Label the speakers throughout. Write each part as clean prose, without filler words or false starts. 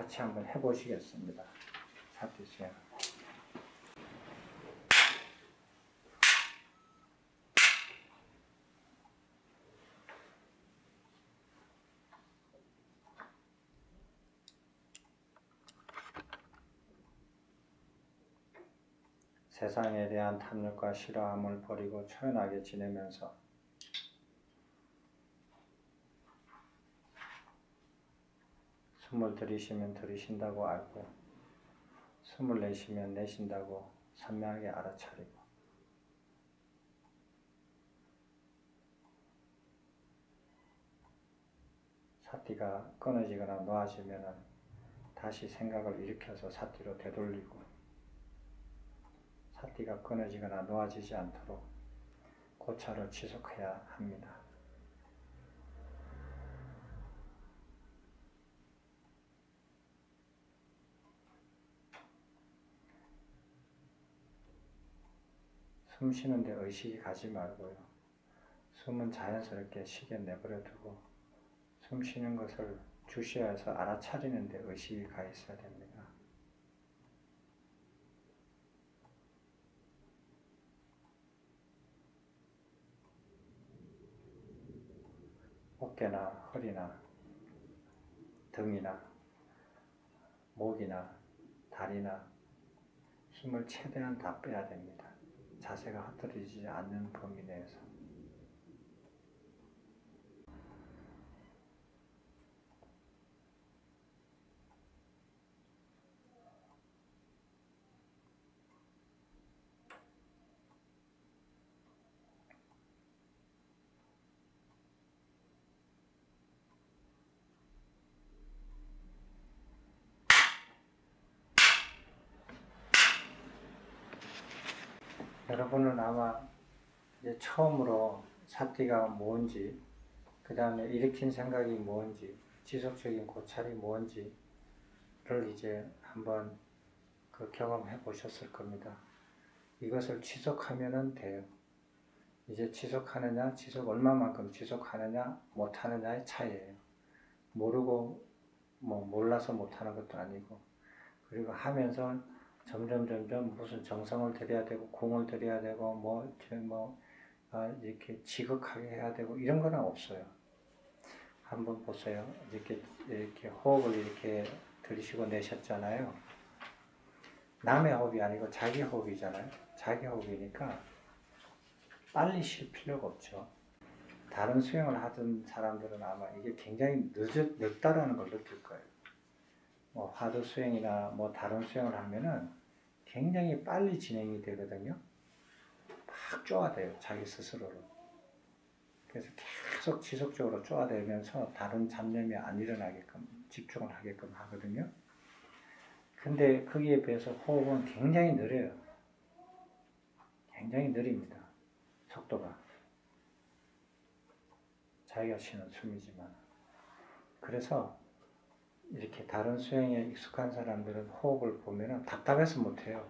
Speaker 1: 같이 한번 해보시겠습니다. 사티 수행. 세상에 대한 탐욕과 싫어함을 버리고 초연하게 지내면서 숨을 들이쉬면 들이쉰다고 알고 숨을 내쉬면 내쉰다고 선명하게 알아차리고 사티가 끊어지거나 놓아지면 다시 생각을 일으켜서 사티로 되돌리고 사티가 끊어지거나 놓아지지 않도록 고찰을 지속해야 합니다. 숨 쉬는데 의식이 가지 말고요. 숨은 자연스럽게 쉬게 내버려 두고 숨 쉬는 것을 주시해서 알아차리는 데 의식이 가 있어야 됩니다. 어깨나 허리나 등이나 목이나 다리나 힘을 최대한 다 빼야 됩니다. 자세가 흐트러지지 않는 범위 내에서. 여러분은 아마 이제 처음으로 사티가 뭔지, 그 다음에 일으킨 생각이 뭔지, 지속적인 고찰이 뭔지를 이제 한번 경험해 보셨을 겁니다. 이것을 지속하면 돼요. 이제 지속하느냐, 얼마만큼 지속하느냐, 못하느냐의 차이예요. 모르고, 몰라서 못하는 것도 아니고, 그리고 하면서 점점 무슨 정성을 들여야 되고 공을 들여야 되고 이렇게 지극하게 해야 되고 이런 거는 없어요. 한번 보세요. 이렇게 호흡을 이렇게 들이쉬고 내셨잖아요. 남의 호흡이 아니고 자기 호흡이잖아요. 자기 호흡이니까 빨리 쉴 필요가 없죠. 다른 수행을 하던 사람들은 아마 이게 굉장히 늦다라는 걸 느낄 거예요. 화두 수행이나 다른 수행을 하면은 굉장히 빨리 진행이 되거든요. 막 쪼아대요, 자기 스스로를. 그래서 계속 지속적으로 쪼아대면서 다른 잡념이 안 일어나게끔, 집중을 하게끔 하거든요. 근데 거기에 비해서 호흡은 굉장히 느려요. 굉장히 느립니다. 속도가. 자기가 쉬는 숨이지만. 그래서 이렇게 다른 수행에 익숙한 사람들은 호흡을 보면은 답답해서 못해요.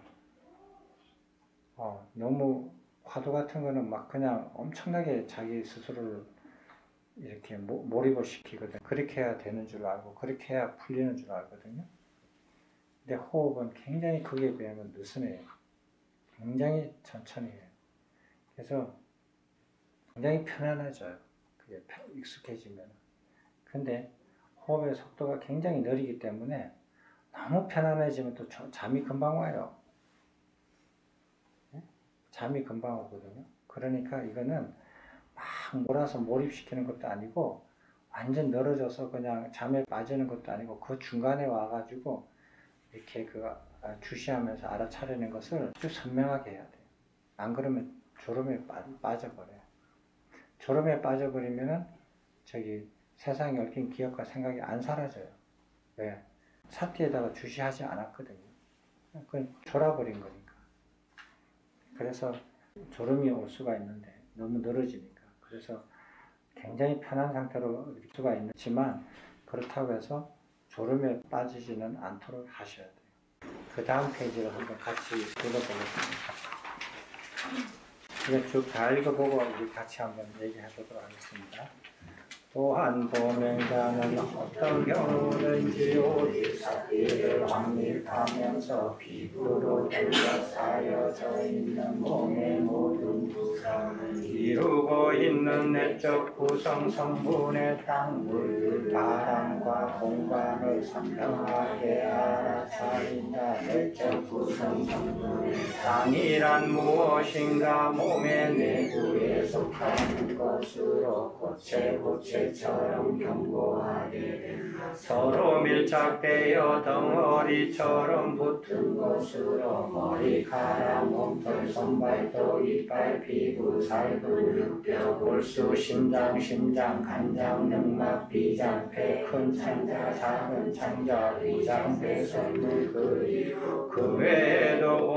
Speaker 1: 너무 화두 같은 거는 막 그냥 엄청나게 자기 스스로를 이렇게 몰입을 시키거든요. 그렇게 해야 되는 줄 알고 그렇게 해야 풀리는 줄 알거든요. 근데 호흡은 굉장히 거기에 비하면 느슨해요. 굉장히 천천히 해요. 그래서 굉장히 편안해져요. 그게 익숙해지면. 근데 호흡의 속도가 굉장히 느리기 때문에 너무 편안해지면 또 잠이 금방 와요. 잠이 금방 오거든요. 그러니까 이거는 막 몰아서 몰입시키는 것도 아니고 완전 늘어져서 그냥 잠에 빠지는 것도 아니고 그 중간에 와가지고 이렇게 주시하면서 알아차리는 것을 아주 선명하게 해야 돼요. 안 그러면 졸음에 빠져버려요. 졸음에 빠져버리면은 세상에 얽힌 기억과 생각이 안 사라져요. 왜? 사티에다가 주시하지 않았거든요. 그건 졸아버린 거니까. 그래서 졸음이 올 수가 있는데 너무 늘어지니까. 그래서 굉장히 편한 상태로 일 수가 있지만 그렇다고 해서 졸음에 빠지지는 않도록 하셔야 돼요. 그 다음 페이지를 한번 같이 읽어보겠습니다. 이거 쭉 다 읽어보고 우리 같이 한번 얘기해 보도록 하겠습니다. 또한 도명자는 어떤 경우든지 오직 사기를 확립하면서 피부로 둘러싸여져 있는 몸의 모든 구성을 이루고 있는 내적 구성 성분의 땅, 물, 바람과 공간을 선명하게 알아차린다. 내적 구성 성분의 땅이란 무엇인가? 몸의 내부에 속하는 것으로 고체처럼 견고하게 서로 밀착되어 덩어리처럼 붙은 것으로 머리카락, 몸통, 손발톱, 이빨, 피부, 살, 근육, 뼈, 골수, 심장, 간장, 늑막, 비장, 폐, 큰 창자, 작은 창자, 위장, 배설물, 그리고 그 외에도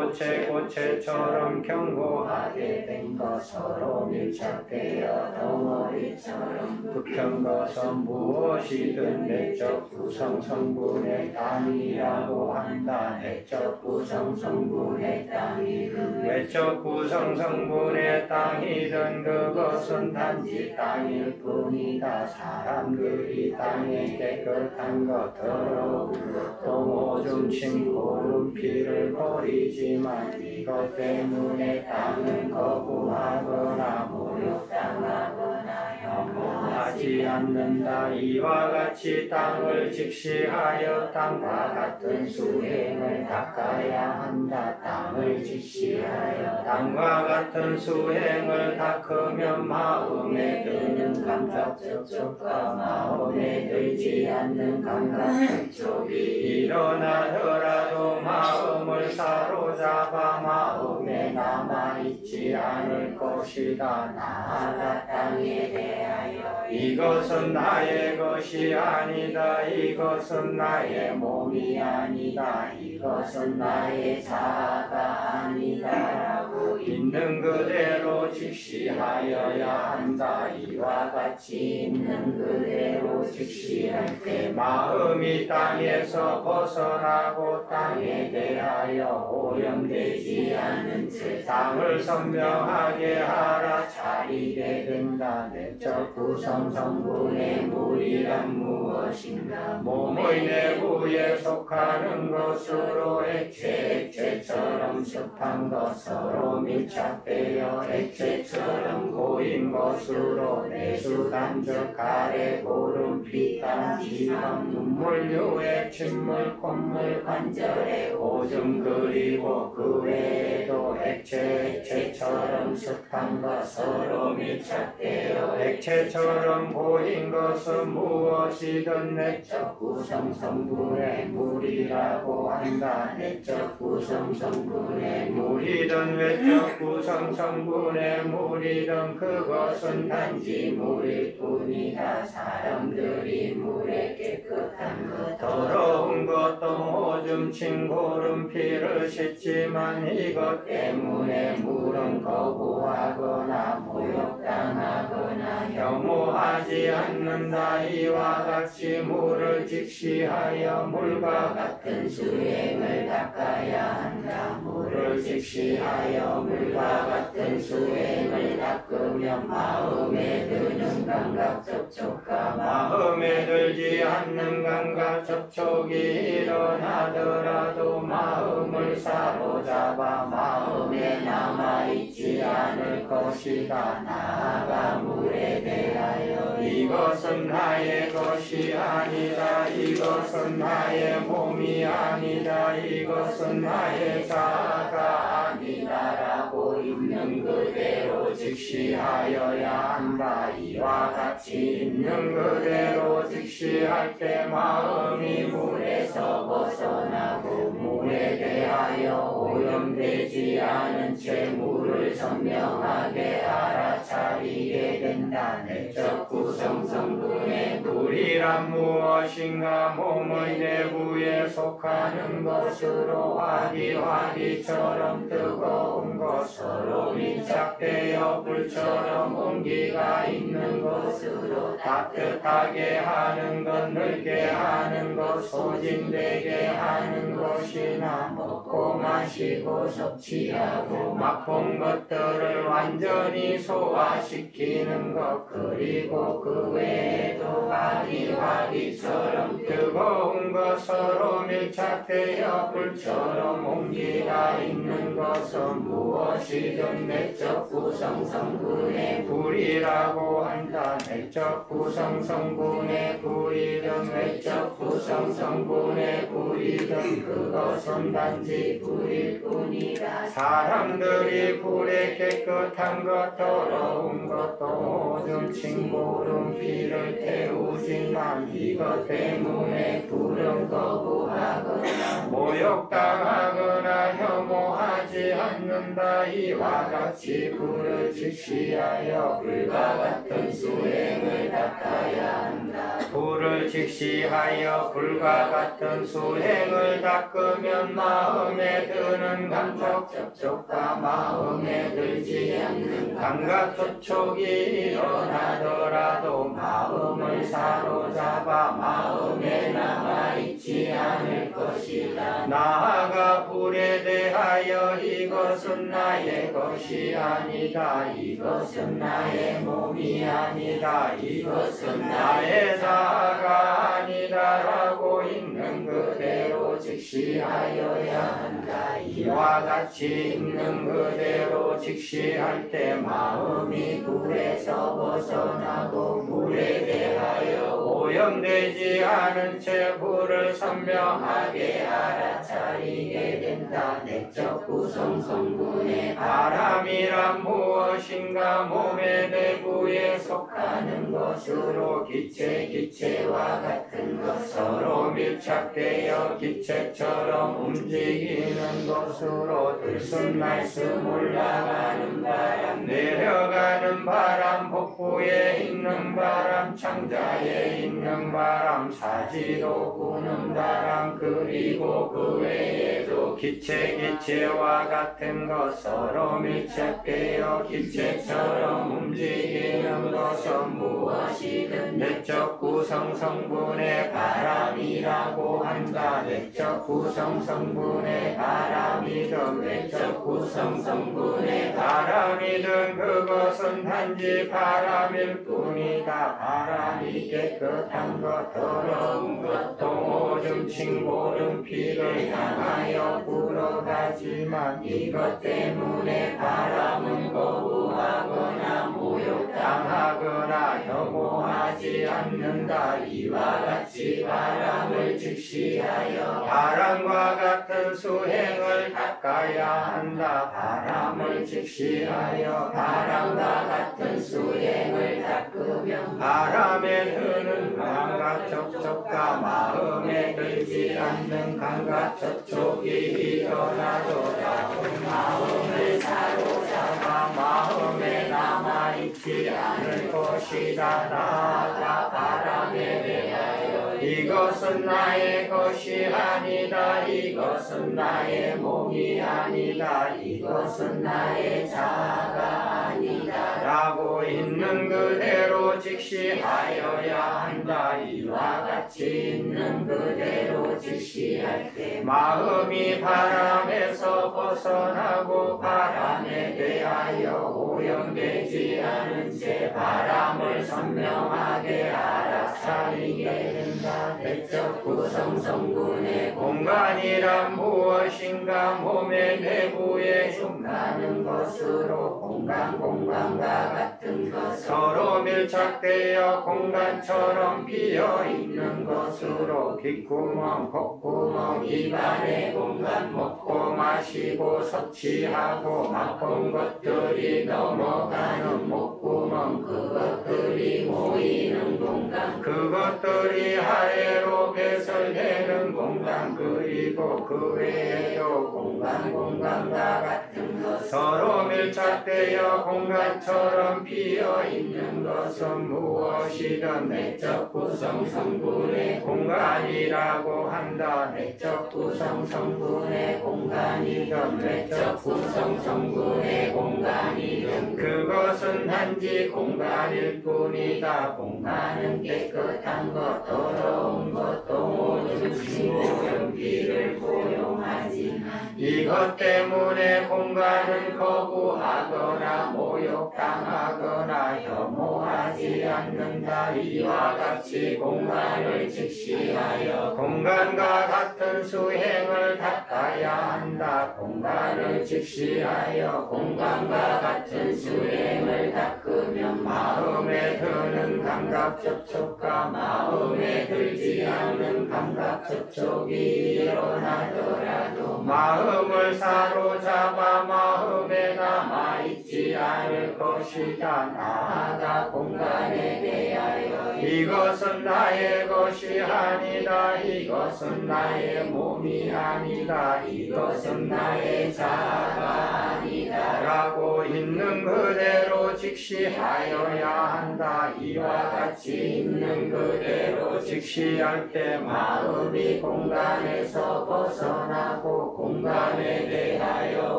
Speaker 1: 고체처럼 견고하게 된 것, 서로 밀착되어 덩어리처럼 붙은 것은 무엇이든 내적 구성 성분의 땅이라고 한다. 내적 구성 성분의 땅이든 외적 구성 성분의 땅이든 그것은 단지 땅일 뿐이다. 사람들이 땅에 깨끗한 것, 더러운 것, 또 오줌, 침, 고름, 피를 버리지만 이것 때문에 땅은 거부하거나 모욕당하거나 혐오하지 않는다. 이와 같이 땅을 직시하여 땅과 같은 수행을 닦아야 한다. 땅을 직시하여 땅과 같은 수행을 닦으면 마음에 드는 감각적과 마음에 들지 않는 감각적이 일어나더라도 마음을 사로잡아 마음에 남아있지 않을 것이다. 나아가 땅에 대하여 이것은 나의 것이 아니다. 이것은 나의 몸이 아니다. 이것은 나의 자아가 아니다라고 있는 그대로 직시하여야 한다. 이와 같이 있는 그대로 직시할 때 마음이 땅에서 벗어나고 땅에 대하여 오염되지 않은 채 땅을 선명하게 알아차리게 된다. 내적 구성 성분의 물이란 무엇인가? 몸의 내부에 속하는 것으로 액체처럼 습한 것, 서로 밀착되어 액체처럼 고인 것으로 내수, 간접, 가래, 고름, 피땀, 지방, 눈물, 유액, 침물, 콧물, 관절에 오줌, 그리고 그 외에도 액체처럼 습한 것, 서로 밀착되어 액체처럼 보인 것은 무엇이든 내적 구성 성분의 물이라고 한다. 내적 구성 성분의 물이든 외적 구성 성분의 물이든 그것은 단지 물일 뿐이다. 사람들이 물에 깨끗한 것, 더러운 것도 오줌, 침, 고름, 피를 씻지만 이것 때문에 물은 거부하거나 모욕당하거나 혐오하지 않는다. 이와 같이 물을 직시하여 물과 같은 수행을 닦아야 한다. 물을 직시하여 물과 같은 수행을 닦으면 마음에 드는 감각 접촉과 마음에 들지 않는 감각 접촉이 일어나더라도 마음을 사로잡아 마음에 남아있지 않을 것이다. 나아가 물에 대하여 이것은 나의 것이 아니다. 이것은 나의 몸이 아니다. 이것은 나의 자아가 아니다라고 있는 그대로 직시하여야 한다. 이와 같이 있는 그대로 직시할 때 마음이 물에서 벗어나고 물에 대하여 오염되지 않은 채 물을 선명하게 알아차리게 된다. 내적 구성 성분의 물이란 무엇인가? 몸의 내부에 속하는 것으로 화기처럼 뜨거운 것, 서로 밀착되어 불처럼 온기가 있는 것,
Speaker 2: 곳으로 따뜻하게 하는 것, 넓게 하는 것, 소진되게 하는 것이나 먹고 마시고 섭취하고 맛본 것들을 완전히 소화시키는 것, 그리고 그 외에도 화기처럼 뜨거운 것, 서로 밀착되어 불처럼 온기가 있는 것은 무엇이든 내적 구성 성분의 불이라고 한다. 내적 구성 성분의 불이든 외적 구성 성분의 불이든 그것은 단지 불일 뿐이다. 사람들이 불에 깨끗한 것, 더러운 것도 오줌 친구름 피를 태우지만 이것 때문에 불은 거부하거나 모욕당하거나 혐오하지 않는다. 이와 같이 불을 직시하여 불과 같은 수행을 닦아야 한다. 불을 직시하여 불과 같은 수행을 닦으면 마음에 드는 감촉 접촉과 마음에 들지 않는 감각 접촉이 일어나더라도 마음을 사로잡아 마음에 남아있지 않을 것이다. 나아가 불에 대하여 이것은 나의 것이 아니다. 이것은 나의 몸이 아니다. 이것은 나의 자아가 아니다라고 있는 그대로 직시하여야 한다. 이와 같이 있는 그대로 직시할 때 마음이 불에서 벗어나고 불에 대하여 오염되지 않은 채 불을 선명하게 알아차리게 된다. 내적 구성 성분의 바람이란 무엇인가? 몸의 내부에 속하는 것으로 기체와 같은 것, 서로 밀착되어 기체처럼 움직이는 것으로 들숨날숨 올라가는 바람, 내려가는 바람, 복부에 있는 바람, 창자에 있는 바람, 사지로 부는 바람, 그리고 그 외에도 기체와 같은 것, 서로 밀착되어 기체처럼 움직이는 것은 무엇이든 내적 구성 성분의 바람이라고 한다. 내적 구성 성분의 바람이든 외적 구성 성분의 바람이든 그것은 단지 바람일 뿐이다. 바람이 깨끗한 것, 더러운 것, 오줌 친고름 피를 향하여 불어가지만 이것 때문에 바람은 거부하거나 모욕당하거나 혐오하지 않는다. 이와 같이 바람을 직시하여 바람과 같은 수행을 닦아야 한다. 바람을 직시하여 바람과 같은 수행을 닦으면 바람에 드는 감각 접촉과 마음에 들지 않는 감각 접촉이 일어나도다. 마음을 사로잡아 마음에 남아있지 않을 것이다. 나아가 바람에 대하여 이것은 나의 것이 아니다. 이것은 나의 몸이 아니다. 이것은 나의 자아가 아니다 라고 있는 그대로 직시하여야 한다. 이와 같이 있는 그대로 직시할 때 마음이 바람에서 벗어나고 바람에 대하여 오염되지 않은 채 바람을 선명하게 알아차리게 된다. 내적 구성 성분의 공간이란 무엇인가? 몸의 내부에 숨가는 것으로 공간과 같은 것, 서로 밀착되어 공간처럼 비어있는 것으로 귓구멍, 콧구멍, 입안의 공간, 먹고 마시고 섭취하고 맛본 것들이 넘어가는 목구멍, 그것들이 모이는 공간, 그것들이 하애로 배설되는 공간, 그리고 아니고 그 외에도 공간과 같은 것 서로 밀착되어 공간처럼 비어있는 것은 무엇이든 내적 구성 성분의 공간이라고 한다. 내적 구성 성분의 공간이든 내적 구성 성분의 공간이든 그것은 단지 공간일 뿐이다. 공간은 깨끗한 것, 더러운 것, 동호중 신고 연기를 포용하지만 이것 때문에 공간은 거부하거나 모욕당하거나 혐오하지 않는다. 이와 같이 공간을 직시하여 공간과 같은 수행을 닦아야 한다. 공간을 직시하여 공간과 같은 수행을 닦으면 마음에 드는 감각 접촉과 마음에 들지 않는 감각 접촉이 일어나더라도 마음을 사로잡아 마음에 남아있지 않을 것이다. 나아가 공간에 대하여 이것은 나의 것이 아니다. 이것은 나의 몸이 아니다. 이것은 나의 자아가 아니다 라고 있는 그대로 직시하여야 한다. 이와 같이 있는 그대로 직시할 때 마음이 공간에서 벗어나고 공간에 대하여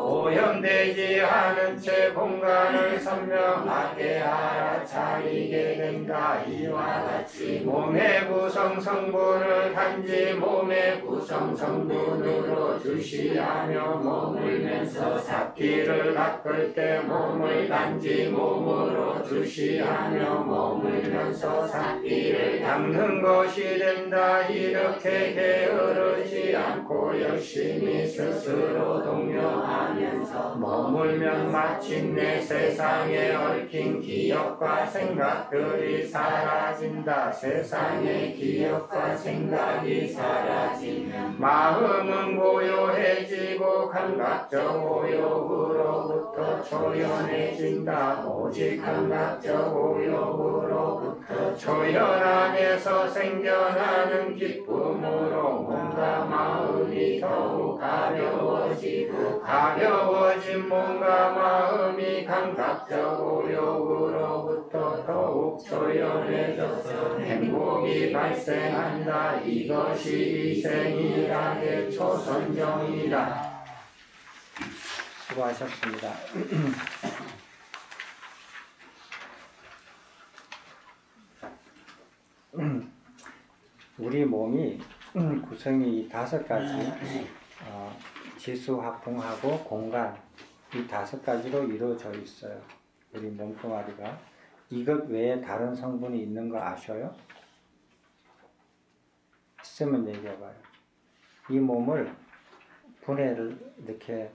Speaker 2: 오염되지 않은 채 공간을 선명하게 알아차리게 된다. 이와 같이 몸의 구성 성분을 단지 몸의 구성 성분으로 주시하며 머물면서 삿기를 닦을 때 몸을 단지 몸으로 주시하며 머물면서 삿기를 닦는 것이 된다. 이렇게 게으르지 않고 열심히 스스로 독려하면서 머물면 마침내 세상에 얽힌 기억과 생각들이 사라진다. 세상의 기억과 생각이 사라지면 마음은 고요해지고 감각적 오욕으로부터 초연해진다. 오직 감각적 오욕으로부터 초연함에서 생겨나는 기쁨으로 몸과 마음이 더욱 가벼워지고 가벼워진 몸과 마음이 감각적 오욕으로부터 더욱 초연해져서 행복이 발생한다. 이것이 이생이락의 초선정이다.
Speaker 1: 수고하셨습니다. 우리 몸이 구성이 이 5가지 지수화풍하고 공간 이 5가지로 이루어져 있어요. 우리 몸뚱아리가. 이것 외에 다른 성분이 있는 거 아셔요? 있으면 얘기해봐요. 이 몸을 분해를 이렇게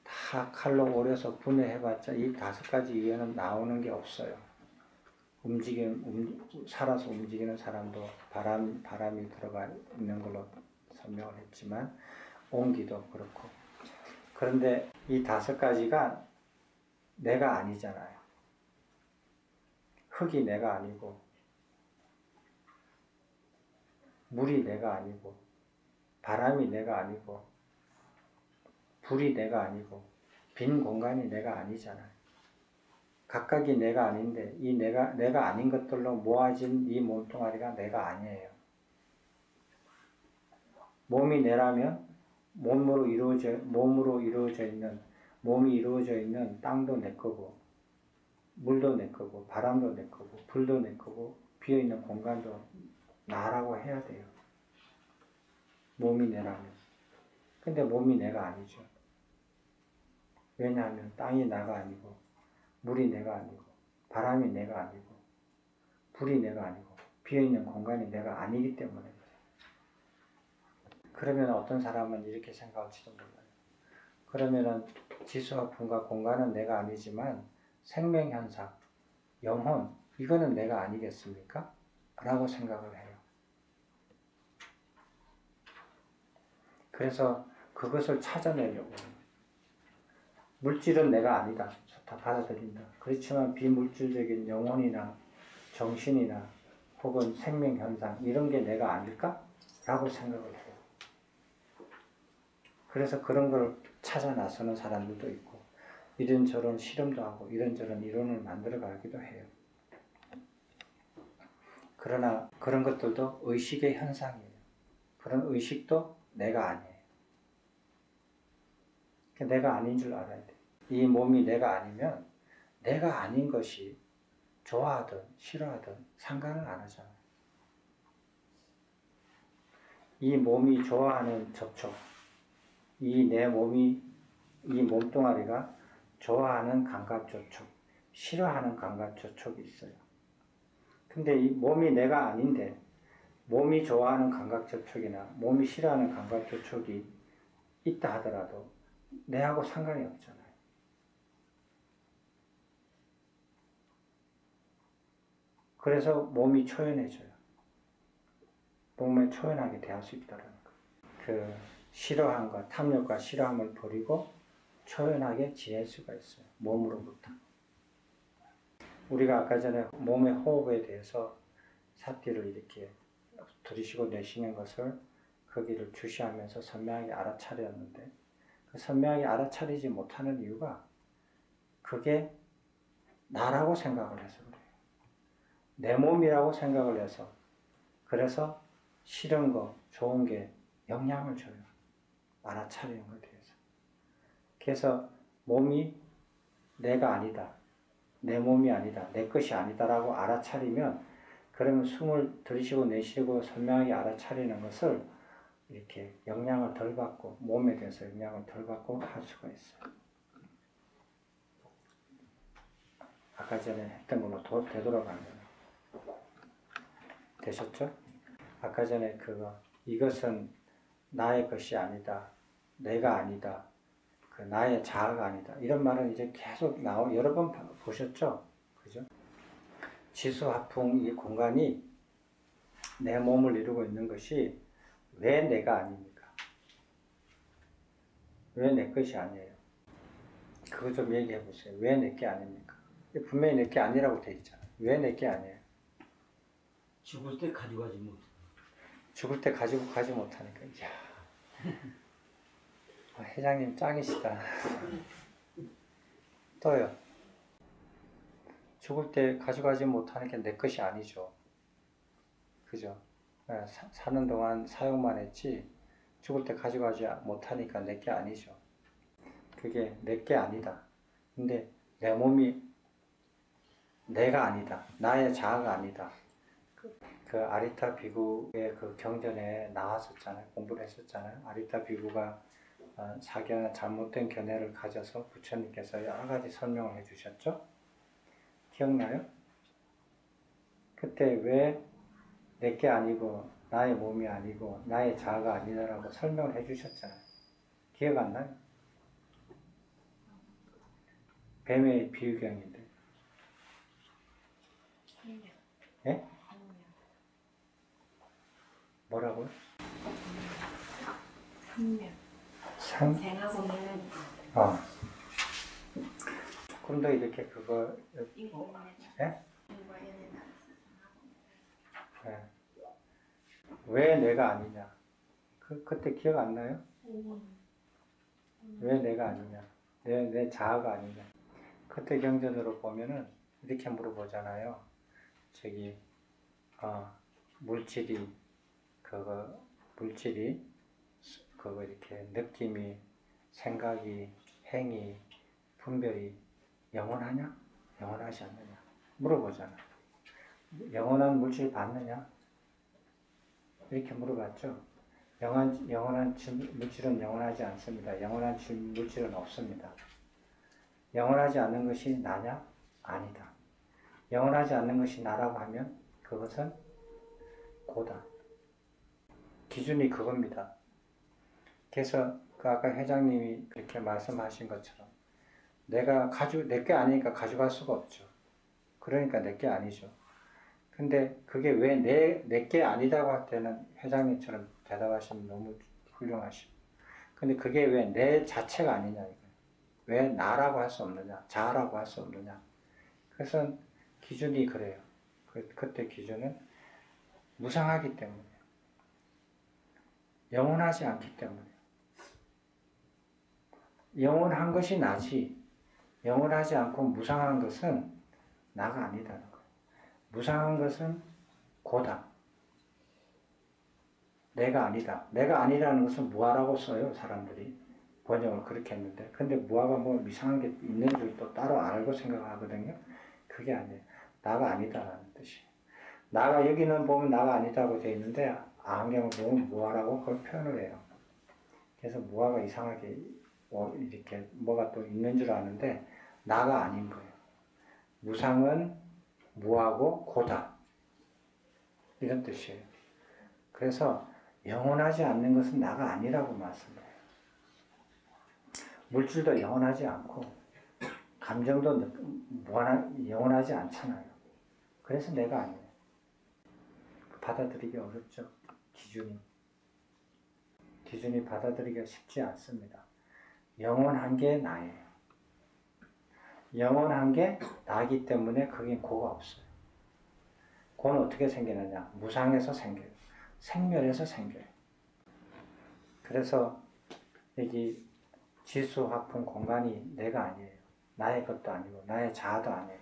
Speaker 1: 다 칼로 오려서 분해해봤자 이 5가지 이외에는 나오는 게 없어요. 살아서 움직이는 사람도 바람이 들어가 있는 걸로 설명을 했지만 온기도 그렇고. 그런데 이 5가지가 내가 아니잖아요. 흙이 내가 아니고 물이 내가 아니고 바람이 내가 아니고 불이 내가 아니고 빈 공간이 내가 아니잖아요. 각각이 내가 아닌데 이 내가 아닌 것들로 모아진 이 몸뚱아리가 내가 아니에요. 몸이 내라면 몸이 이루어져 있는 땅도 내 거고 물도 내 거고 바람도 내 거고 불도 내 거고 비어있는 공간도 나라고 해야 돼요. 몸이 내라면. 근데 몸이 내가 아니죠. 왜냐하면 땅이 나가 아니고 물이 내가 아니고 바람이 내가 아니고 불이 내가 아니고 비어있는 공간이 내가 아니기 때문에 그래요. 그러면 어떤 사람은 이렇게 생각할지도 몰라요. 그러면은 지수화풍과 공간은 내가 아니지만 생명현상, 영혼 이거는 내가 아니겠습니까? 라고 생각을 해요. 그래서 그것을 찾아내려고 해요. 물질은 내가 아니다. 다 받아들인다. 그렇지만 비물질적인 영혼이나 정신이나 혹은 생명현상 이런 게 내가 아닐까? 라고 생각을 해요. 그래서 그런 걸 찾아 나서는 사람들도 있고 이런저런 실험도 하고 이런저런 이론을 만들어 가기도 해요. 그러나 그런 것들도 의식의 현상이에요. 그런 의식도 내가 아니에요. 내가 아닌 줄 알아야 돼. 이 몸이 내가 아니면 내가 아닌 것이 좋아하든 싫어하든 상관을 안 하잖아요. 이 몸이 좋아하는 접촉, 이 몸뚱아리가 좋아하는 감각 접촉, 싫어하는 감각 접촉이 있어요. 근데 이 몸이 내가 아닌데 몸이 좋아하는 감각 접촉이나 몸이 싫어하는 감각 접촉이 있다 하더라도 내하고 상관이 없잖아요. 그래서 몸이 초연해져요. 몸에 초연하게 대할 수 있다는 거. 그 싫어함과 탐욕과 싫어함을 버리고 초연하게 지낼 수가 있어요. 몸으로부터. 우리가 아까 전에 몸의 호흡에 대해서 삿띠를 이렇게 들이쉬고 내쉬는 것을 거기를 주시하면서 선명하게 알아차렸는데 그 선명하게 알아차리지 못하는 이유가 그게 나라고 생각을 해서 그래요. 내 몸이라고 생각을 해서 그래서 싫은 거, 좋은 게 영향을 줘요. 알아차리는 것에 대해서. 그래서 몸이 내가 아니다. 내 몸이 아니다. 내 것이 아니다라고 알아차리면 그러면 숨을 들이쉬고 내쉬고 선명하게 알아차리는 것을 이렇게 영향을 덜 받고 몸에 대해서 영향을 덜 받고 할 수가 있어요. 아까 전에 했던 걸로 되돌아가면 되셨죠? 아까 전에 이것은 나의 것이 아니다. 내가 아니다. 그 나의 자아가 아니다. 이런 말은 이제 계속 여러 번 보셨죠? 그죠? 지수화풍 이 공간이 내 몸을 이루고 있는 것이 왜 내가 아닙니까? 왜 내 것이 아니에요? 그거 좀 얘기해 보세요. 왜 내 게 아닙니까? 분명히 내 게 아니라고 돼 있잖아요. 왜 내 게 아니에요?
Speaker 3: 죽을 때 가져가지 못.
Speaker 1: 죽을 때 가지고 가지 못하니까. 이야. 회장님 짱이시다. 또요. 죽을 때 가져가지 못하는 게 내 것이 아니죠. 그죠? 사는 동안 사용만 했지 죽을 때 가져가지 못하니까 내 게 아니죠. 그게 내 게 아니다. 근데 내 몸이 내가 아니다. 나의 자아가 아니다. 그 아리타 비구의 그 경전에 나왔었잖아요. 공부를 했었잖아요. 아리타 비구가 사견 잘못된 견해를 가져서 부처님께서 여러 가지 설명을 해주셨죠. 기억나요? 그때 왜 내게 아니고 나의 몸이 아니고 나의 자아가 아니다라고 설명을 해주셨잖아요. 기억 안 나요? 뱀의 비유경인데. 예? 뭐라고요?
Speaker 4: 생하고는
Speaker 1: 조금 더 이렇게 예? 네. 왜 내가 아니냐? 그때 기억 안 나요? 왜 내가 아니냐? 내 자아가 아니냐? 그때 경전으로 보면은 이렇게 물어보잖아요. 물질이 이렇게 느낌이, 생각이, 행위, 분별이 영원하냐? 영원하지 않느냐? 물어보잖아. 영원한 물질 받느냐? 이렇게 물어봤죠. 영원한 물질은 영원하지 않습니다. 영원한 물질은 없습니다. 영원하지 않는 것이 나냐? 아니다. 영원하지 않는 것이 나라고 하면 그것은 고다. 기준이 그겁니다. 그래서 아까 회장님이 그렇게 말씀하신 것처럼 내 게 아니니까 가져갈 수가 없죠. 그러니까 내 게 아니죠. 근데 그게 왜 내 게 아니다고 할 때는 회장님처럼 대답하시면 너무 훌륭하시고, 근데 그게 왜 내 자체가 아니냐 이거예요. 왜 나라고 할 수 없느냐, 자라고 할 수 없느냐. 그래서 기준이 그래요. 그때 기준은 무상하기 때문에, 영원하지 않기 때문에. 영원한 것이 나지, 영원하지 않고 무상한 것은 나가 아니다는 거예요. 무상한 것은 고다. 내가 아니다. 내가 아니라는 것은 무아라고 써요, 사람들이. 번역을 그렇게 했는데. 근데 무아가 뭐 이상한 게 있는 줄 또 따로 알고 생각하거든요. 그게 아니에요. 나가 아니다라는 뜻이에요. 나가 여기는 보면 나가 아니다고 되어 있는데 안경을 보면 무아라고 그걸 표현을 해요. 그래서 무아가 이상하게 이렇게 뭐가 또 있는 줄 아는데 나가 아닌 거예요. 무상은 무하고 고다. 이런 뜻이에요. 그래서 영원하지 않는 것은 나가 아니라고 말씀해요. 물질도 영원하지 않고 감정도 영원하지 않잖아요. 그래서 내가 아니에요. 받아들이기 어렵죠. 기준이 받아들이기가 쉽지 않습니다. 영원한 게 나예요. 영원한 게 나기 때문에 거긴 고가 없어요. 고는 어떻게 생기느냐? 무상에서 생겨요. 생멸에서 생겨요. 그래서 여기 지수, 화풍, 공간이 내가 아니에요. 나의 것도 아니고 나의 자아도 아니에요.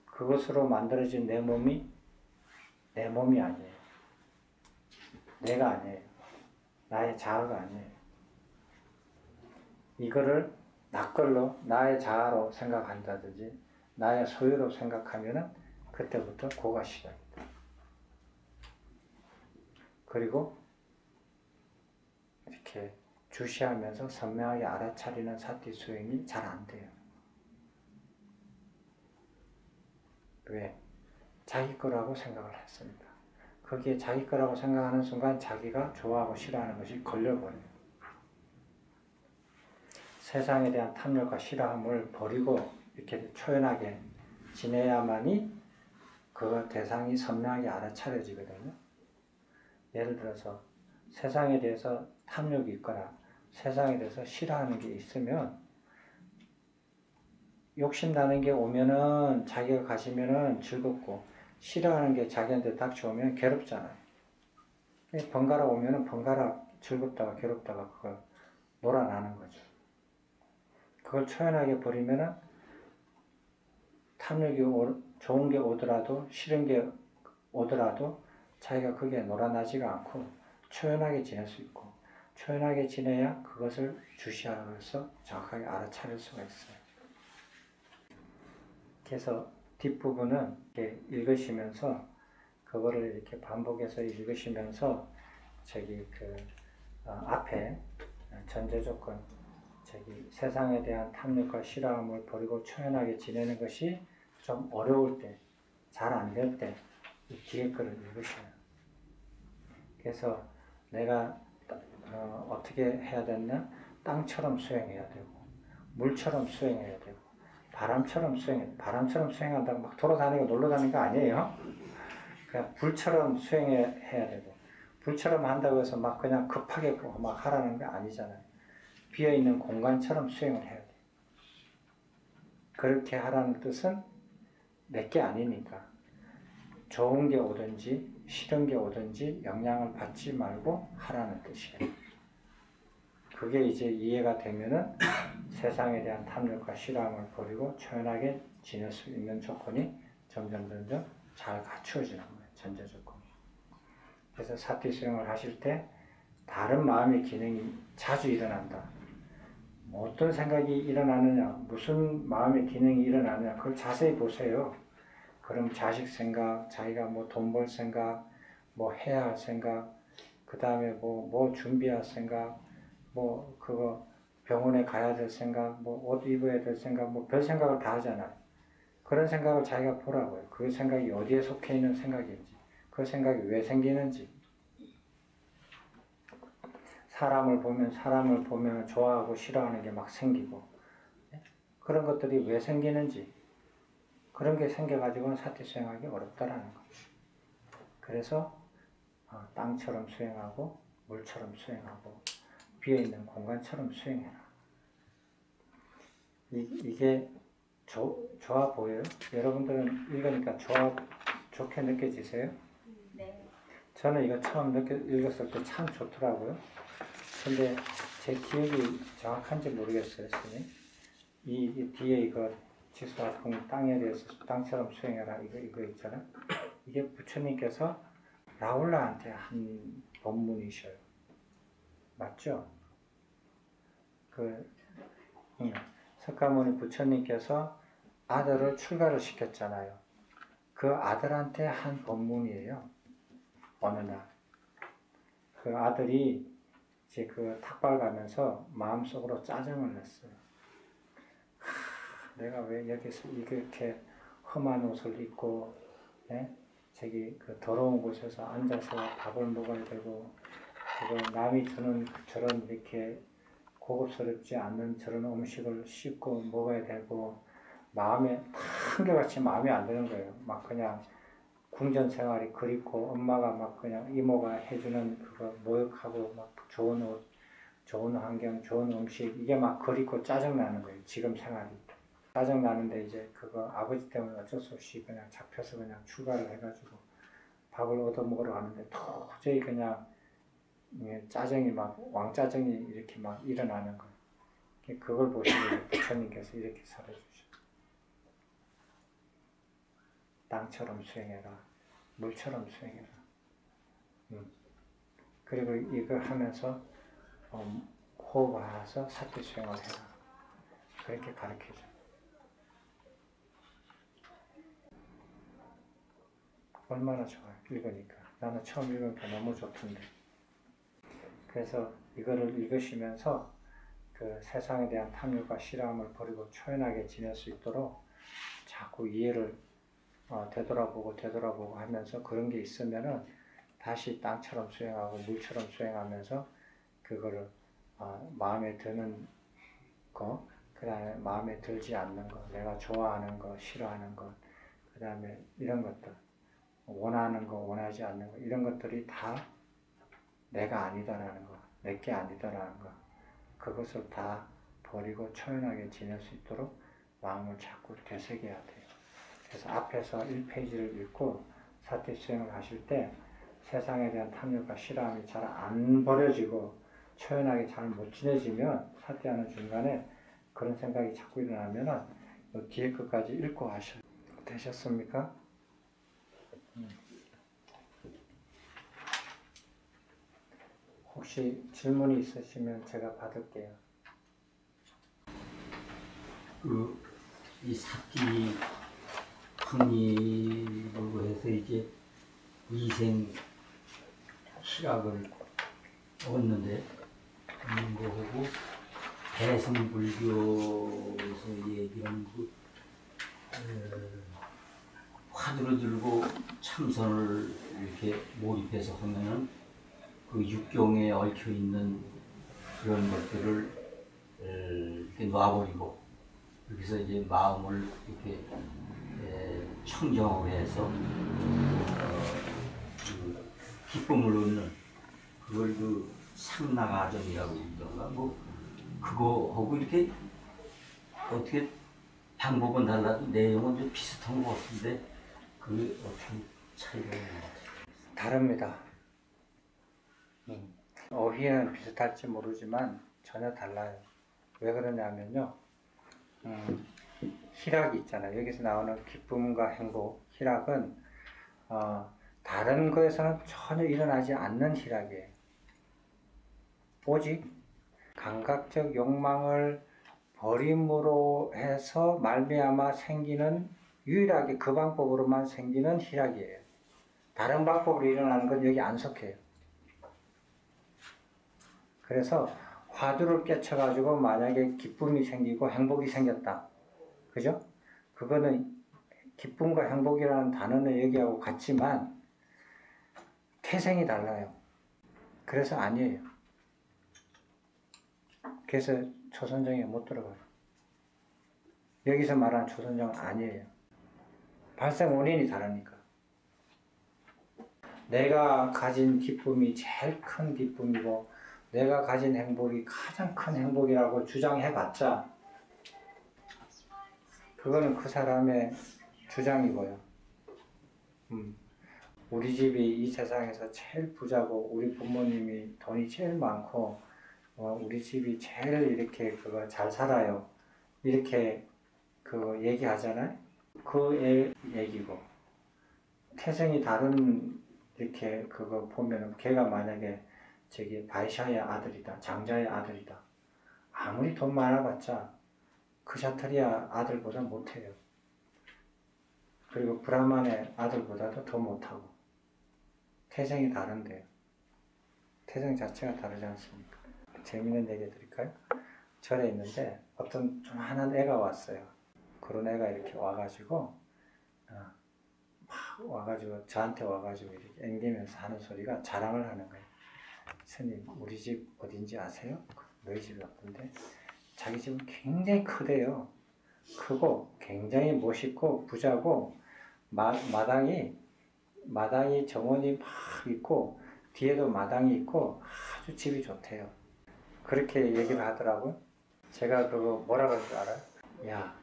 Speaker 1: 그것으로 만들어진 내 몸이 내 몸이 아니에요. 내가 아니에요. 나의 자아가 아니에요. 이거를 나 걸로 나의 자아로 생각한다든지 나의 소유로 생각하면은 그때부터 고가 시작이다. 그리고 이렇게 주시하면서 선명하게 알아차리는 사티 수행이 잘 안 돼요. 왜? 자기 거라고 생각을 했습니다. 거기에 자기 거라고 생각하는 순간 자기가 좋아하고 싫어하는 것이 걸려버려요. 세상에 대한 탐욕과 싫어함을 버리고 이렇게 초연하게 지내야만이 그 대상이 선명하게 알아차려지거든요. 예를 들어서 세상에 대해서 탐욕이 있거나 세상에 대해서 싫어하는 게 있으면 욕심나는 게 오면은 자기가 가지면은 즐겁고 싫어하는 게 자기한테 닥쳐오면 괴롭잖아요. 번갈아 오면은 번갈아 즐겁다가 괴롭다가 그걸 놀아나는 거죠. 그걸 초연하게 버리면은 탐욕이 좋은 게 오더라도 싫은 게 오더라도 자기가 거기에 놀아나지가 않고 초연하게 지낼 수 있고 초연하게 지내야 그것을 주시하면서 정확하게 알아차릴 수가 있어요. 그래서 뒷부분은 이렇게 읽으시면서 그거를 이렇게 반복해서 읽으시면서 앞에 전제조건 세상에 대한 탐욕과 싫어함을 버리고 초연하게 지내는 것이 좀 어려울 때, 잘 안 될 때 이 뒤에 거를 읽으셔요. 그래서 내가 어떻게 해야 되냐? 땅처럼 수행해야 되고 물처럼 수행해야 되고 바람처럼 수행해야 되고 바람처럼 수행한다고 막 돌아다니고 놀러 다니는 거 아니에요. 그냥 불처럼 수행해야 되고 불처럼 한다고 해서 막 그냥 급하게 막 하라는 게 아니잖아요. 비어있는 공간처럼 수행을 해야 돼요. 그렇게 하라는 뜻은 내게 아니니까 좋은 게 오든지 싫은 게 오든지 영향을 받지 말고 하라는 뜻이에요. 그게 이제 이해가 되면은 세상에 대한 탐욕과 싫어함을 버리고 초연하게 지낼 수 있는 조건이 점점 잘 갖추어지는 거예요. 전제 조건이. 그래서 사티 수행을 하실 때 다른 마음의 기능이 자주 일어난다. 어떤 생각이 일어나느냐, 무슨 마음의 기능이 일어나느냐, 그걸 자세히 보세요. 그럼 자식 생각, 자기가 뭐 돈 벌 생각, 뭐 해야 할 생각, 그 다음에 뭐 준비할 생각, 뭐 그거 병원에 가야 될 생각, 뭐 옷 입어야 될 생각, 뭐 별 생각을 다 하잖아요. 그런 생각을 자기가 보라고요. 그 생각이 어디에 속해 있는 생각인지, 그 생각이 왜 생기는지. 사람을 보면 좋아하고 싫어하는 게 막 생기고, 그런 것들이 왜 생기는지, 그런 게 생겨가지고는 사티 수행하기 어렵다라는 거죠. 그래서 땅처럼 수행하고 물처럼 수행하고 비어있는 공간처럼 수행해라. 이게 좋아 보여요? 여러분들은 읽으니까 좋게 느껴지세요?
Speaker 4: 네.
Speaker 1: 저는 이거 처음 읽었을 때 참 좋더라고요. 근데 제 기억이 정확한지 모르겠어요, 선생님. 이 뒤에 이거 지수화풍 땅에 대해서 땅처럼 수행해라 이거 있잖아. 이게 부처님께서 라울라한테 한 법문이셔요. 맞죠? 석가모니 부처님께서 아들을 출가를 시켰잖아요. 그 아들한테 한 법문이에요. 어느 날. 그 아들이 이제 그 탁발 가면서 마음속으로 짜증을 냈어요. 내가 왜 여기서 이렇게 험한 옷을 입고, 저기 그 더러운 곳에서 앉아서 밥을 먹어야 되고, 그리고 남이 주는 저런 이렇게 고급스럽지 않는 저런 음식을 씹고 먹어야 되고, 마음에 한결같이 마음에 안 드는 거예요. 막 그냥 궁전 생활이 그립고, 엄마가 막 그냥 이모가 해주는 그거 모욕하고, 막 좋은 옷, 좋은 환경, 좋은 음식, 이게 막 그립고 짜증나는 거예요. 지금 생활이. 짜증나는데 이제 그거 아버지 때문에 어쩔 수 없이 그냥 잡혀서 그냥 출가를 해가지고 밥을 얻어먹으러 가는데 도저히 그냥 짜증이 막 왕짜증이 이렇게 막 일어나는 거예요. 그걸 보시고 부처님께서 이렇게 설해주셔. 땅처럼 수행해라. 물처럼 수행해라. 그리고 이걸 하면서 호흡하면서 사티 수행을 해라. 그렇게 가르쳐줘. 얼마나 좋아요. 읽으니까. 나는 처음 읽으니까 너무 좋던데. 그래서 이거를 읽으시면서 그 세상에 대한 탐욕과 실함을 버리고 초연하게 지낼 수 있도록 자꾸 이해를 되돌아보고 하면서 그런 게 있으면은 다시 땅처럼 수행하고 물처럼 수행하면서 그거를 마음에 드는 거, 그 다음에 마음에 들지 않는 거, 내가 좋아하는 거, 싫어하는 거, 그 다음에 이런 것들, 원하는 거, 원하지 않는 거, 이런 것들이 다 내가 아니다라는 거, 내게 아니다라는 거, 그것을 다 버리고 초연하게 지낼 수 있도록 마음을 자꾸 되새겨야 돼요. 그래서 앞에서 1페이지를 읽고 사티 수행을 하실 때 세상에 대한 탐욕과 싫어함이 잘 안 버려지고 초연하게 잘 못 지내지면 사티하는 중간에 그런 생각이 자꾸 일어나면은 뒤에 끝까지 읽고 하셔요. 되셨습니까? 혹시 질문이 있으시면 제가 받을게요.
Speaker 3: 이 사티 분이라고 해서 이제 이생 희락을 얻는데 있는 거하고 대승불교에서 얘기하는 화두를 들고 참선을 이렇게 몰입해서 하면은 그 육경에 얽혀 있는 그런 것들을 이렇게 놔버리고 여기서 이제 마음을 이렇게 청정을 해서 그 기쁨을 얻는 그걸 그 상나가정이라고 그러던가 뭐 그거하고 이렇게 어떻게 방법은 달라도 내용은 좀 비슷한 것 같은데 그게 어떻게 차이가 있는 것 같아요?
Speaker 1: 다릅니다. 어휘는 비슷할지 모르지만 전혀 달라요. 왜 그러냐면요. 희락이 있잖아요. 여기서 나오는 기쁨과 행복, 희락은 다른 거에서는 전혀 일어나지 않는 희락이에요. 오직 감각적 욕망을 버림으로 해서 말미암아 생기는 유일하게 그 방법으로만 생기는 희락이에요. 다른 방법으로 일어나는 건 여기 안 속해요. 그래서 화두를 깨쳐가지고 만약에 기쁨이 생기고 행복이 생겼다. 그죠? 그거는 기쁨과 행복이라는 단어는 여기하고 같지만 태생이 달라요. 그래서 아니에요. 그래서 초선정에 못 들어가요. 여기서 말하는 초선정은 아니에요. 발생 원인이 다르니까. 내가 가진 기쁨이 제일 큰 기쁨이고 내가 가진 행복이 가장 큰 행복이라고 주장해봤자 그거는 그 사람의 주장이고요. 우리 집이 이 세상에서 제일 부자고 우리 부모님이 돈이 제일 많고 우리 집이 제일 이렇게 그거 잘 살아요. 이렇게 그 얘기하잖아요. 그 얘기고 태생이 다른 이렇게 그거 보면은 걔가 만약에 저기 바이샤의 아들이다, 장자의 아들이다. 아무리 돈 많아봤자 크샤트리아 아들보다 못해요. 그리고 브라만의 아들보다도 더 못하고 태생이 다른데요. 태생 자체가 다르지 않습니까? 재밌는 얘기 드릴까요? 절에 있는데 어떤 조만한 애가 왔어요. 그런 애가 이렇게 와가지고 막 와가지고 저한테 와가지고 이렇게 앵기면서 하는 소리가 자랑을 하는 거예요. 스님, 우리 집 어딘지 아세요? 너희 집이 어떤데? 자기 집은 굉장히 크대요. 크고 굉장히 멋있고 부자고 마당이 정원이 막 있고 뒤에도 마당이 있고 아주 집이 좋대요. 그렇게 얘기를 하더라고요. 제가 그거 뭐라 그럴 줄 알아요? 야,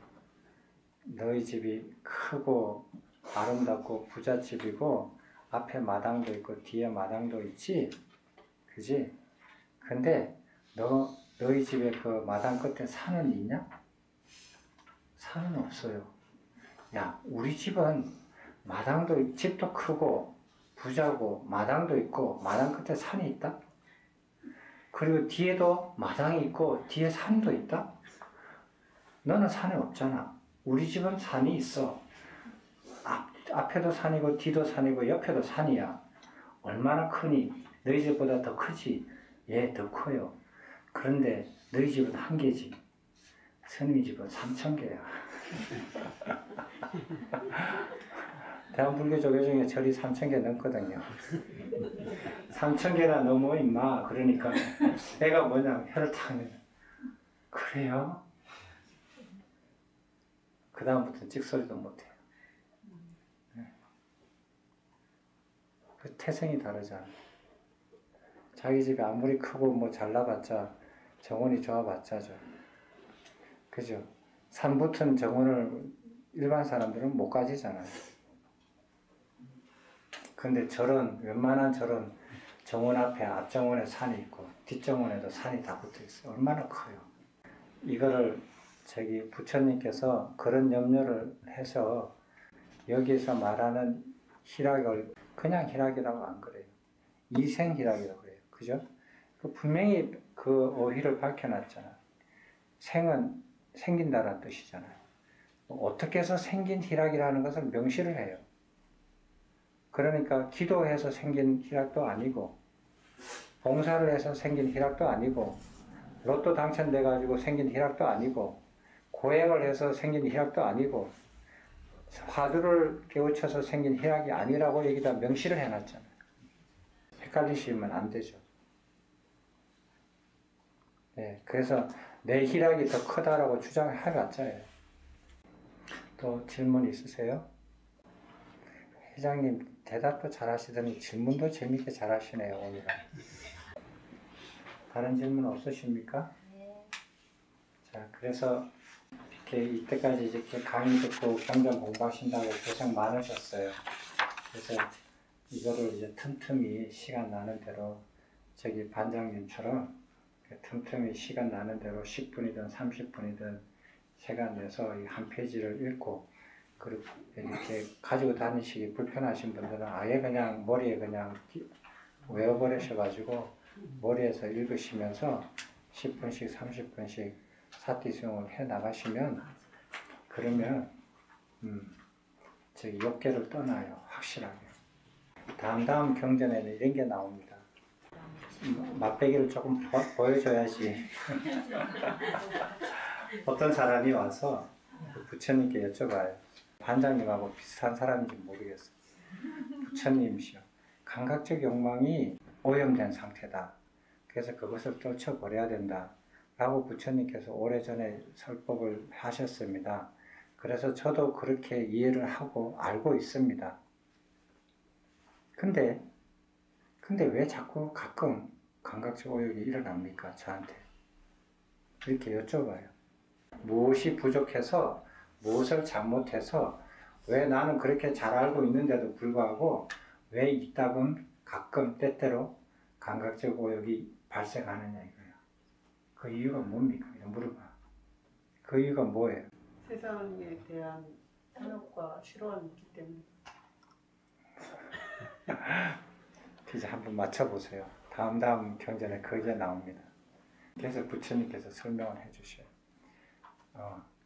Speaker 1: 너희 집이 크고 아름답고 부잣집이고 앞에 마당도 있고 뒤에 마당도 있지? 그지? 근데 너희 집에 그 마당 끝에 산은 있냐? 산은 없어요. 야, 우리 집은 집도 크고 부자고 마당도 있고 마당 끝에 산이 있다? 그리고 뒤에도 마당이 있고 뒤에 산도 있다? 너는 산에 없잖아. 우리 집은 산이 있어. 앞에도 산이고 뒤도 산이고 옆에도 산이야. 얼마나 크니? 너희 집보다 더 크지? 예, 더 커요. 그런데 너희 집은 한 개지. 스님 집은 3,000개야. 대한불교 중에 절이 3,000개 넘거든요. 3,000개나 넘어 임마. 그러니까 애가 뭐냐면 혀를 탁 내요. 그래요? 그 다음부터는 찍소리도 못해요. 그 태생이 다르잖아. 자기 집이 아무리 크고 뭐 잘나봤자 정원이 좋아봤자죠. 그죠? 산 붙은 정원을 일반 사람들은 못 가지잖아요. 근데 웬만한 절은 정원 앞에 앞정원에 산이 있고 뒷정원에도 산이 다 붙어 있어요. 얼마나 커요. 이거를 부처님께서 그런 염려를 해서 여기서 말하는 희락을 그냥 희락이라고 안 그래요. 이생희락이라고 그래요. 그죠? 분명히 그 어휘를 밝혀놨잖아. 생은 생긴다는 뜻이잖아요. 어떻게 해서 생긴 희락이라는 것을 명시를 해요. 그러니까 기도해서 생긴 희락도 아니고 봉사를 해서 생긴 희락도 아니고 로또 당첨돼가지고 생긴 희락도 아니고 고행을 해서 생긴 희락도 아니고 화두를 깨우쳐서 생긴 희락이 아니라고 여기다 명시를 해놨잖아요. 헷갈리시면 안 되죠. 네, 그래서 내 희락이 더 크다라고 주장해봤자예요. 또 질문 있으세요? 회장님 대답도 잘하시더니 질문도 재밌게 잘하시네요. 오늘은. 다른 질문 없으십니까?
Speaker 4: 네.
Speaker 1: 자, 그래서 이렇게 이때까지 이렇게 강의 듣고 경전 공부하신다고 고생 많으셨어요. 그래서 이거를 이제 틈틈이 시간 나는 대로 반장님처럼 틈틈이 시간 나는 대로 10분이든 30분이든 시간 내서 한 페이지를 읽고 그리고 이렇게 가지고 다니시기 불편하신 분들은 아예 그냥 머리에 그냥 외워버리셔가지고 머리에서 읽으시면서 10분씩 30분씩 사티 수용을 해 나가시면 그러면 욕계를 떠나요. 확실하게. 다음 경전에는 이런 게 나옵니다. 맛배기를 조금 보여줘야지. 어떤 사람이 와서 부처님께 여쭤봐요. 반장님하고 비슷한 사람인지 모르겠어요. 부처님이시여, 감각적 욕망이 오염된 상태다. 그래서 그것을 떨쳐버려야 된다. 라고 부처님께서 오래전에 설법을 하셨습니다. 그래서 저도 그렇게 이해를 하고 알고 있습니다. 근데 왜 자꾸 가끔 감각적 오욕이 일어납니까? 저한테. 이렇게 여쭤봐요. 무엇이 부족해서, 무엇을 잘못해서, 왜 나는 그렇게 잘 알고 있는데도 불구하고 왜 이따금 가끔 때때로 감각적 오욕이 발생하느냐 이거예요. 그 이유가 뭡니까? 물어봐. 그 이유가 뭐예요?
Speaker 4: 세상에 대한 탐욕과 실험이 있기 때문에.
Speaker 1: 이제 한번 맞춰보세요. 다음 경전에 그게 나옵니다. 그래서 부처님께서 설명을 해주셔요.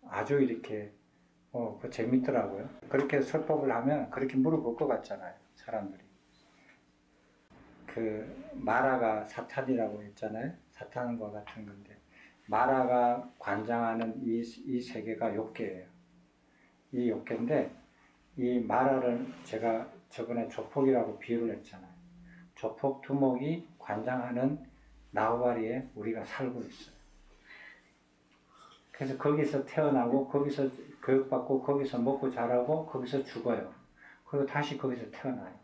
Speaker 1: 아주 이렇게 그 재밌더라고요. 그렇게 설법을 하면 그렇게 물어볼 것 같잖아요. 사람들이. 그 마라가 사탄이라고 했잖아요. 사탄과 같은 건데 마라가 관장하는 이 세계가 욕계예요. 이 욕계인데 이 마라를 제가 저번에 조폭이라고 비유를 했잖아요. 조폭 두목이 관장하는 나우바리에 우리가 살고 있어요. 그래서 거기서 태어나고 거기서 교육받고 거기서 먹고 자라고 거기서 죽어요. 그리고 다시 거기서 태어나요.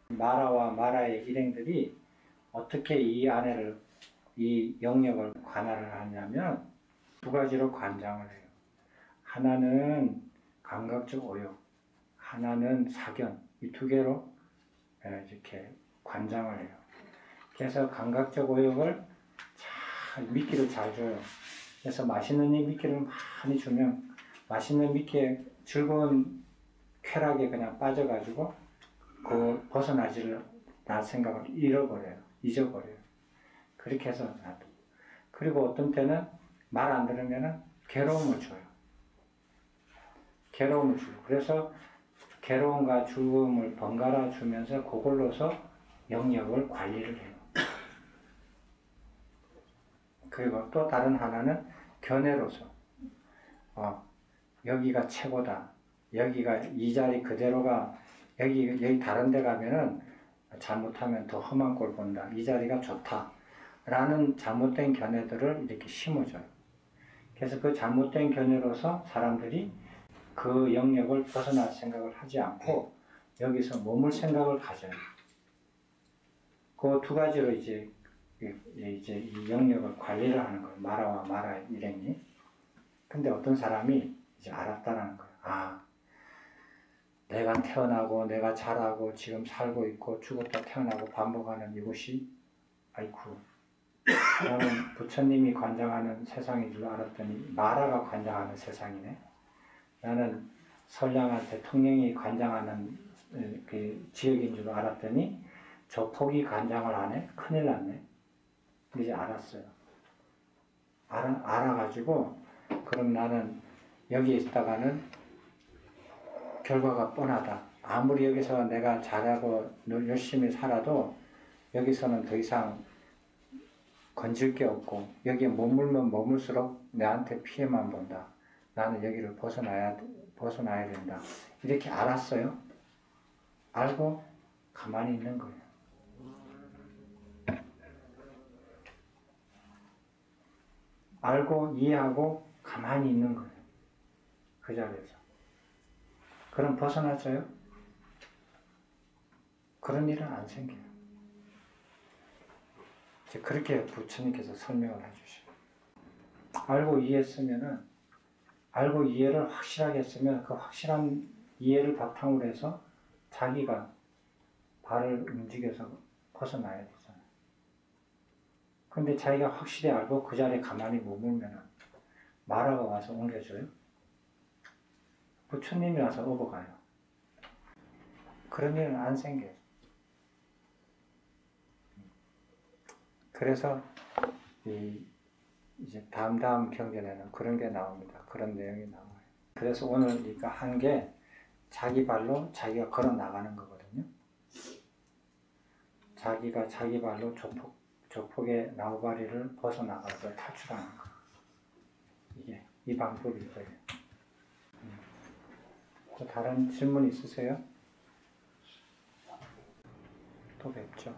Speaker 1: 마라와 마라의 일행들이 어떻게 이 아내를 이 영역을 관할을 하냐면 두 가지로 관장을 해요. 하나는 감각적 오욕, 하나는 사견. 이 두 개로 이렇게 관장을 해요. 그래서 감각적 오욕을 미끼를 잘 줘요. 그래서 맛있는 이 미끼를 많이 주면 맛있는 미끼에 즐거운 쾌락에 그냥 빠져가지고 그 벗어나지를 날 생각을 잊어버려요. 그렇게 해서 놔둬. 그리고 어떤 때는 말 안 들으면 괴로움을 줘요. 괴로움을 줘요. 그래서 괴로움과 즐거움을 번갈아 주면서 그걸로서 영역을 관리를 해요. 그리고 또 다른 하나는 견해로서 여기가 최고다. 여기가 이 자리 그대로가 여기 다른 데 가면은 잘못하면 더 험한 꼴 본다. 이 자리가 좋다. 라는 잘못된 견해들을 이렇게 심어줘요. 그래서 그 잘못된 견해로서 사람들이 그 영역을 벗어날 생각을 하지 않고 여기서 머물 생각을 가져요. 그 두 가지로 이제 이 영역을 관리를 하는 거예요. 마라와 마라 일행이. 근데 어떤 사람이 이제 알았다라는 거예요. 내가 태어나고 내가 자라고 지금 살고 있고 죽었다 태어나고 반복하는 이곳이 아이쿠 나는 부처님이 관장하는 세상인 줄 알았더니 마라가 관장하는 세상이네. 나는 선량한 대통령이 관장하는 그 지역인 줄 알았더니 저 폭이 관장을 안 해? 큰일 났네. 이제 알았어요. 알아가지고 그럼 나는 여기에 있다가는 결과가 뻔하다. 아무리 여기서 내가 잘하고 열심히 살아도 여기서는 더 이상 건질 게 없고 여기에 머물면 머물수록 내한테 피해만 본다. 나는 여기를 벗어나야 된다. 이렇게 알았어요. 알고 가만히 있는 거예요. 알고 이해하고 가만히 있는 거예요. 그 자리에서. 그럼 벗어나져요? 그런 일은 안 생겨요. 이제 그렇게 부처님께서 설명을 해주셔요. 알고 이해했으면은 알고 이해를 확실하게 했으면 그 확실한 이해를 바탕으로 해서 자기가 발을 움직여서 벗어나야 되잖아요. 근데 자기가 확실히 알고 그 자리에 가만히 머물면은 마라가 와서 옮겨줘요? 부처님이 와서 업어가요. 그런 일은 안 생겨요. 그래서 이제 다음 경전에는 그런 게 나옵니다. 그런 내용이 나와요. 그래서 오늘 우리가 한 게 자기 발로 자기가 걸어 나가는 거거든요. 자기가 자기 발로 조폭의 나우바리를 벗어나가서 탈출하는 거. 이 방법일 거예요. 또 다른 질문 있으세요? 또 뵙죠.